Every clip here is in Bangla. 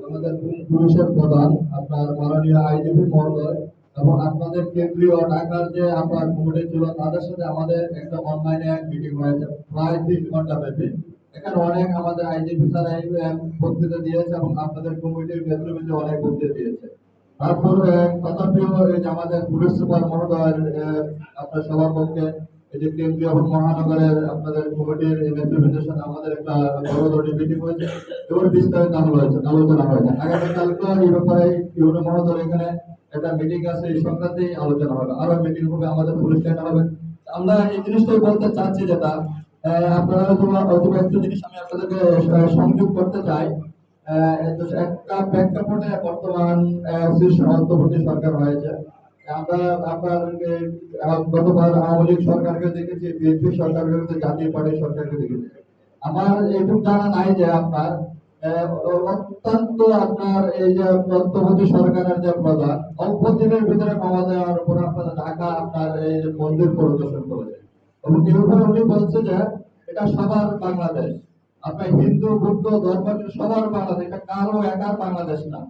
আমাদের পুলিশের প্রধান আপনার মাননীয় আইজিপি মহোদয় এবং আপনাদের কেন্দ্রীয় ঢাকার যে আপনার কমিটি ছিল তাদের সাথে আমাদের একটা অনলাইনে মিটিং হয়েছে প্রায় 3 ঘন্টা ব্যাপী। এখানে অনেক আমাদের আইজিপি স্যার বক্তৃতা দিয়েছে এবং আপনাদের কমিটির নেতৃবৃন্দ অনেক বক্তৃতা দিয়েছে। তারপর তথাপিও এই যে আমাদের পুলিশ সুপার মহোদয়ের আপনার সবার পক্ষে এই যে কেন্দ্রীয় এবং মহানগরের আপনাদের কমিটির নেতৃবৃন্দের সাথে আমাদের একটা বড় মিটিং হয়েছে এবং বিস্তারিত আলোচনা হয়েছে। আগামীকালকে এই ব্যাপারে ইউনো মহোদয় এখানে একটা মিটিং আছে, এই সংক্রান্তে আলোচনা হবে, আরো মিটিং হবে, আমাদের পুলিশ লাইন হবে। আমরা এই জিনিসটাই বলতে চাচ্ছি যেটা আপনারা অথবা একটু জিনিস আমি আপনাদেরকে সংযোগ করতে চাই। একটা প্রেক্ষাপটে বর্তমান শীর্ষ অন্তর্বর্তী সরকার হয়েছে। আমরা আপনার গতবার আওয়ামী লীগ সরকারকে দেখেছি, বিএনপি সরকারকে দেখেছি, জাতীয় পার্টির সরকারকে দেখেছি। আমার এইটুকু জানা নাই যে আপনার অত্যন্ত আপনার এই যে অন্তর্বর্তী সরকারের যে প্রধান অল্প দিনের ভিতরে ক্ষমা দেওয়ার উপর আপনার ঢাকা আপনার এই যে মন্দির পরিদর্শন করেছে এবং এরপরে উনি বলছে যে এটা সবার বাংলাদেশ, আপনার হিন্দু বৌদ্ধ ধর্ম সবার বাংলাদেশ, এটা কারো একার বাংলাদেশ না,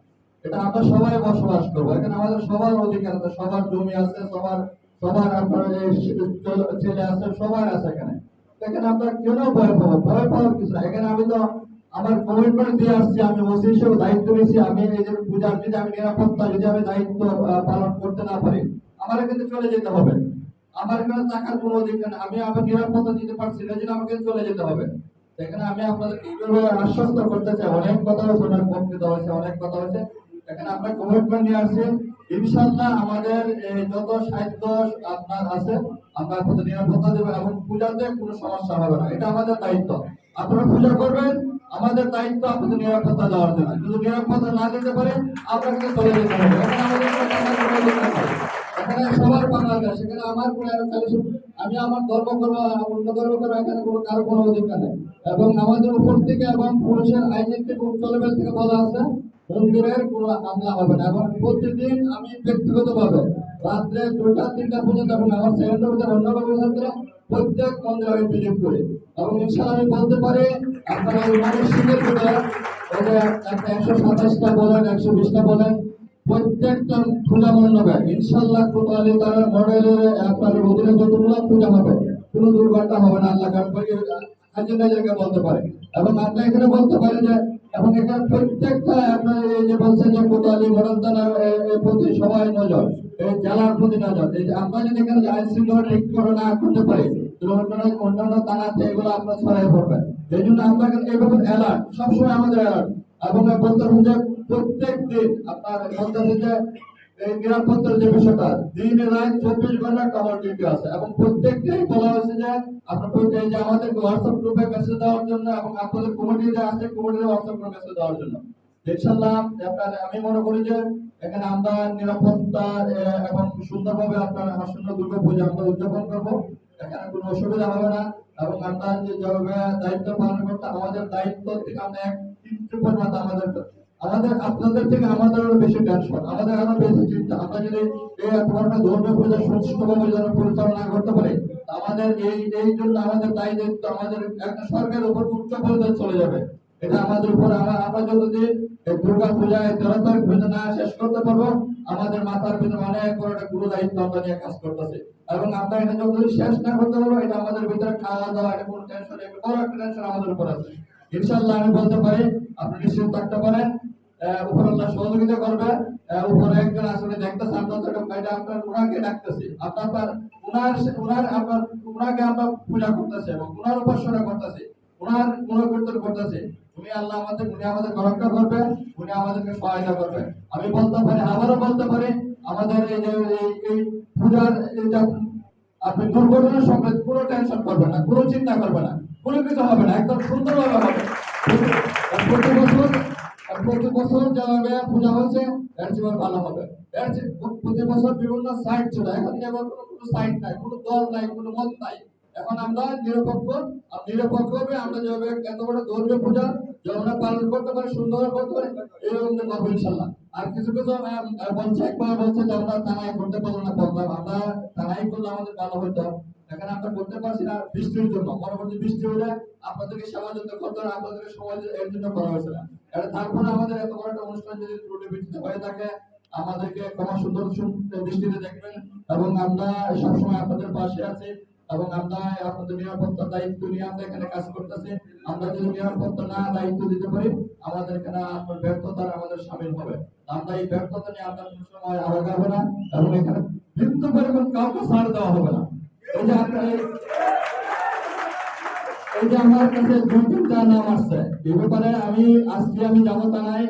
এটা আমরা সবাই বসবাস করবো, এখানে আমাদের সবার অধিকার আছে, সবার জমি আছে, সবার সবার আপনার ছেলে আছে, সবাই আছে এখানে। এখানে আমরা কেন ভয় পাবো? ভয় পাওয়ার কিছু না। এখানে আমি তো আমার কমিটমেন্ট দিয়ে আসছি, আমি ওসি হিসেবে দায়িত্ব নিয়েছি, আমি এই যে পূজার যদি আমি নিরাপত্তা যদি আমি দায়িত্ব পালন করতে না পারি আমার কিন্তু চলে যেতে হবে। আমার এখানে টাকার কোনো অধিকার নেই, আমি আমার নিরাপত্তা দিতে পারছি না, যেটা আমাকে চলে যেতে হবে। এখানে আমি আপনাদেরকে এইভাবে আশ্বস্ত করতে চাই, অনেক কথা হয়েছে, অনেক বক্তৃতা হয়েছে, অনেক কথা হয়েছে, এখানে আমরা কমিটমেন্ট নিয়ে আসছি। ইনশাআল্লাহ আমাদের যত সাহিত্য আপনার আছে আমরা আপনাদের নিরাপত্তা দেবো এবং পূজাতে কোনো সমস্যা হবে না, এটা আমাদের দায়িত্ব। আপনারা পূজা করবেন, আমাদের দায়িত্ব আপনাদের নিরাপত্তা দেওয়ার জন্য। যদি নিরাপত্তা না দিতে পারে আমরা কিন্তু চলে যেতে হবে। এখানে আমাদের এখানে সবার বাংলাদেশ, সেখানে আমার আমি আমার ধর্ম করবো, অন্য ধর্ম করবো, এখানে কোনো কারো কোনো অধিকার নেই। এবং আমাদের উপর থেকে এবং পুলিশের আইনের থেকে উচ্চ লেভেল থেকে বলা আছে মন্দিরের কোনো হামলা হবে না। এবং প্রতিদিন আমি ব্যক্তিগত ভাবে রাত্রে 2টা-3টা পর্যন্ত এবং আমার সেকেন্ডার অন্য ব্যবস্থা প্রত্যেক মন্দিরে আমি ভিজিট করি এবং ইনশাআল্লাহ আমি বলতে পারি আপনারা এই মানুষের ভিতরে 127টা বলেন, 120টা বলেন, প্রত্যেকটা পূজা মণ্ডপে ইনশাআল্লাহ কোরআনী তার মডেলের আপনার অধীনে যতগুলো পূজা হবে কোনো দুর্ঘটনা হবে না, আল্লাহ কাছে বলতে পারে। এবং আমরা এখানে বলতে পারি যে এবং এখানে প্রত্যেকটা আপনার এই যে বলছেন যে কোরআনী মডেল থানার প্রতি সবাই নজর, এই জেলার প্রতি নজর, এই যে আমরা যদি এখানে আইন শৃঙ্খলা ঠিক করে না করতে পারি অন্যান্য থানাতে এগুলো আপনার ছড়াই পড়বে। এই জন্য আমরা এইভাবে অ্যালার্ট, সবসময় আমাদের অ্যালার্ট। এবং বলতে যে প্রত্যেক দিন আপনার বলতে যে এই নিরাপত্তার যে বিষয়টা দিন রাত 24 ঘন্টা কভার ডিউটি আছে এবং প্রত্যেকটাই বলা হয়েছে যে আপনার প্রত্যেক যে আমাদের হোয়াটসঅ্যাপ গ্রুপে মেসেজ দেওয়ার জন্য এবং আপনাদের কমিটি যে আছে কমিটির হোয়াটসঅ্যাপ গ্রুপে মেসেজ দেওয়ার জন্য। ইনশাআল্লাহ আপনার আমি মনে করি যে এখানে আমরা নিরাপত্তা এবং সুন্দরভাবে আপনার আসন্ন দুর্গা পূজা আমরা উদযাপন করবো, এখানে কোনো অসুবিধা হবে না। এবং আমরা যেভাবে দায়িত্ব পালন করতে আমাদের দায়িত্ব থেকে আমরা আমাদের আমাদের আপনাদের থেকে আমাদের আরো বেশি টেনশন, আমাদের আরো বেশি চিন্তা। আমরা যদি এই ধর্মের ধর্মীয় পূজা সুষ্ঠুভাবে যেন পরিচালনা করতে পারি আমাদের এই জন্য আমাদের দায়িত্ব আমাদের একটা সরকারের উপর উচ্চ পর্যায়ে চলে যাবে। এটা আমাদের উপর আমরা যতদিন এই দুর্গা পূজায় 13 তারিখ পর্যন্ত না শেষ করতে পারবো আমাদের মাথার ভিতরে অনেক বড় একটা গুরু দায়িত্ব আমরা নিয়ে কাজ করতেছি। এবং আমরা এটা যতদিন শেষ না করতে পারবো এটা আমাদের ভিতরে খাওয়া দাওয়া এটা কোনো টেনশন, বড় একটা টেনশন আমাদের উপর আছে। ইনশাআল্লাহ আমি বলতে পারি আপনি নিশ্চিত থাকতে পারেন, উপরওয়ালা সহযোগিতা করবে। উপরে একজন আসলে দেখতেছে আমরা তো এটা আপনার ওনাকে ডাকতেছি, আপনার ওনার আপনার ওনাকে আমরা পূজা করতেছি এবং ওনার উপাসনা করতেছি, ওনার গুণকীর্তন করতেছি। উনি আল্লাহ উনি আমাদের রক্ষা করবে, উনি আমাদেরকে সহায়তা করবে। আমি বলতে পারি, আবারও বলতে পারি আমাদের এই যে এই পূজার এইটা আপনি দুর্ঘটনার সঙ্গে কোনো টেনশন করবে না, কোনো চিন্তা করবে না, কোনো কিছু হবে না, একদম সুন্দরভাবে হবে। প্রতি বছর যেভাবে পূজা হচ্ছে এর জীবন ভালো হবে। প্রতি বছর বিভিন্ন সাইট ছিল, এখন যেমন কোনো সাইট নাই, কোনো দল নাই, কোনো মত নাই। এখন আমরা নিরপেক্ষভাবে আমরা যেভাবে এত বড় ধর্মীয় পূজা যেভাবে পালন করতে পারি, সুন্দর করতে পারি, এরকম করবো ইনশাল্লাহ। আর কিছু কিছু বলছে একবার বলছে যে আমরা থানায় করতে পারবো না প্রোগ্রাম, আমরা থানায় করলে আমাদের ভালো হতো। এখানে আমরা করতে পারছি না বৃষ্টির জন্য, পরবর্তী বৃষ্টি হলে আপনাদেরকে সেবা যত্ন করতে হবে, আপনাদেরকে সময় এর জন্য করা হয়েছে না। এটা তারপরে আমাদের এত বড় একটা অনুষ্ঠান যদি ত্রুটি বিচ্যুতি হয়ে থাকে আমাদেরকে ক্ষমা সুন্দর দৃষ্টিতে দেখবেন, এবং আমরা সবসময় আপনাদের পাশে আছি, এবং আমরা আপনাদের নিরাপত্তার দায়িত্ব নিয়ে আমরা এখানে কাজ করতেছি। আমরা যদি নিরাপত্তা না দায়িত্ব দিতে পারি আমাদের এখানে আপনার ব্যর্থতার আমাদের সামিল হবে। আমরা এই ব্যর্থতা নিয়ে আমরা কোনো সময় আগাবো না, এবং এখানে বিন্দু পরিমাণ কাউকে ছাড় দেওয়া হবে না। এই যে আপনার এই যে আমার কাছে দুই তিনটা নাম আসছে, এই ব্যাপারে আজকে আমি যাবো থানায়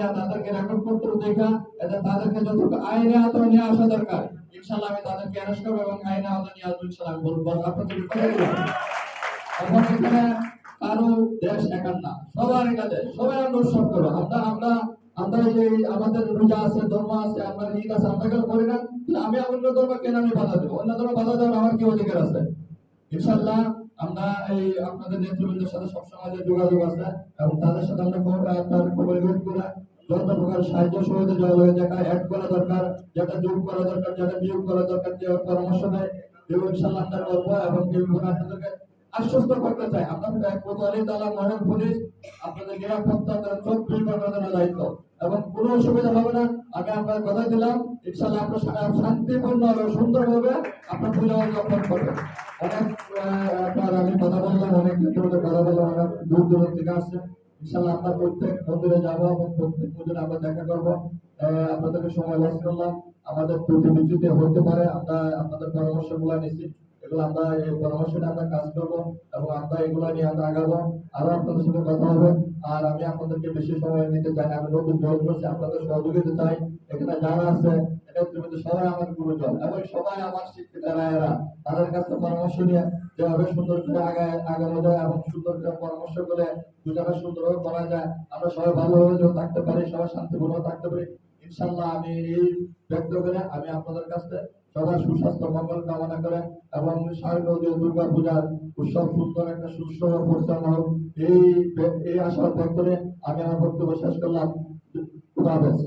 যা তাদেরকে রেকর্ড পত্র দেখা এতে তাদেরকে যতটুকু আইনে আওতায় নিয়ে আসা দরকার ইনশাল্লাহ আমি তাদেরকে অ্যারেস্ট করবো এবং আইনে আওতায় নিয়ে আসবো ইনশাল্লাহ। আমি বলবো আপনাদের এখন এখানে কারো দেশ একার না, সবার এটা দেশ, সবাই আমরা উৎসব করবো। আমরা আমরা যে আমাদের রোজা আছে, ধর্ম আছে, আমরা ঈদ আছে, আমরা কেন করি না? আমি অন্য ধর্ম কেন আমি বাধা দেবো? অন্য ধর্ম বাধা দেওয়ার আমার কি অধিকার আছে? ইনশাল্লাহ আমরা এই আপনাদের নেতৃবৃন্দের সাথে সবসময় যোগাযোগ আছে, এবং তাদের সাথে আমরা আপনার খবর রেকর্ড করে যত প্রকার সাহায্য সহযোগিতা যেটা অ্যাড করা দরকার, যেটা যোগ করা দরকার, যেটা বিয়োগ করা দরকার, যে পরামর্শ দেয় এগুলো ইনশাল্লাহ আমরা করবো। এবং এইগুলো আপনাদেরকে আশ্বস্ত করতে চাই আপনাদের কোতোয়ালি তালা মডেল পুলিশ আপনাদের নিরাপত্তা 24/7 দায়িত্ব, এবং কোনো অসুবিধা হবে না। আমি আপনার কথা দিলাম ইনশাল্লাহ আপনার শান্তিপূর্ণ হবে, সুন্দর হবে আপনার পূজা উদযাপন করবেন। অনেক আপনার আমি কথা বললাম, অনেক ক্ষেত্রে কথা বললাম, অনেক দূর দূর থেকে আসছে। ইনশাল্লাহ আমরা প্রত্যেক মন্দিরে যাবো এবং প্রত্যেক মন্দিরে আমরা দেখা করবো। আপনাদেরকে সময় লস করলাম, আমাদের ত্রুটি বিচ্যুতি হতে পারে, আমরা আপনাদের পরামর্শ গুলা নিচ্ছি, এগুলো আমরা এই পরামর্শটা আমরা কাজ করবো, এবং আমরা এগুলো নিয়ে আমরা আগাবো, আরো আপনাদের সাথে কথা হবে। আর আমি আপনাদেরকে বেশি সময় নিতে চাই না, আমি নতুন জয়েন করছি, আপনাদের সহযোগিতা চাই। এখানে যারা আছে সবাই আমার গুরুজন এবং সবাই আমার শিক্ষিত রায়েরা, তাদের কাছে পরামর্শ নিয়ে যেভাবে সুন্দর করে আগানো যায় এবং সুন্দর করে পরামর্শ করে দুজনে সুন্দরভাবে করা যায়, আমরা সবাই ভালোভাবে থাকতে পারি, সবাই শান্তিপূর্ণ থাকতে পারি ইনশাল্লাহ। আমি এই ব্যক্ত করে আমি আপনাদের কাছে সবার সুস্বাস্থ্য মঙ্গল কামনা করে, এবং শারদীয় দুর্গা পূজার উৎসব সুন্দর একটা সুস্থ পরিচালনা হোক এই আশা ব্যক্ত করে আমি আমার বক্তব্য শেষ করলাম। খুদা হাফেজ।